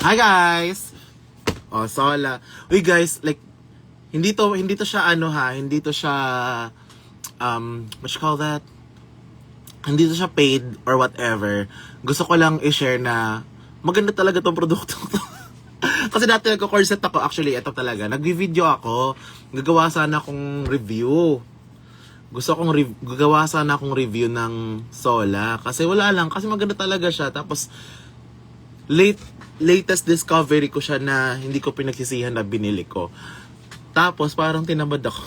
Hi guys! Oh, Sola. Uy guys, like hindi to siya hindi to siya what you call that? Hindi to siya paid or whatever. Gusto ko lang i-share na maganda talaga tong produkto to. Kasi dati nagko-corset ako, actually ito talaga. Nag-video ako, gagawa sana akong review. Gagawa sana akong review ng Sola kasi wala lang, kasi maganda talaga siya. Tapos latest discovery ko siya na hindi ko pinagsisihan na binili ko. Tapos parang tinamad ako.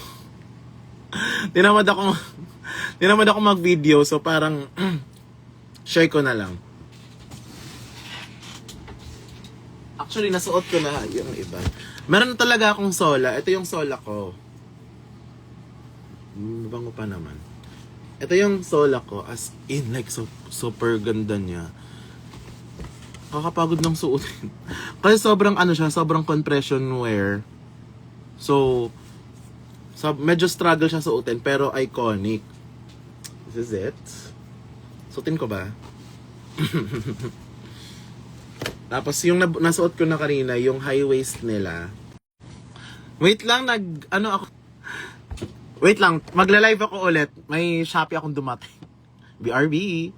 tinamad ako mag-video, so parang share ko na lang. Actually, nasuot ko na yung iba. Meron talaga akong Sola. Ito yung Sola ko. Mabango pa naman. Ito yung Sola ko, as in, like, super ganda niya. Kakapagod ng suotin. Kasi sobrang sobrang compression wear. So, medyo struggle siya suotin, pero iconic. This is it. Suotin ko ba? Tapos yung nasuot ko na kanina, yung high waist nila. Wait lang, Wait lang, magla-live ako ulit. May Shopee akong dumating. BRB.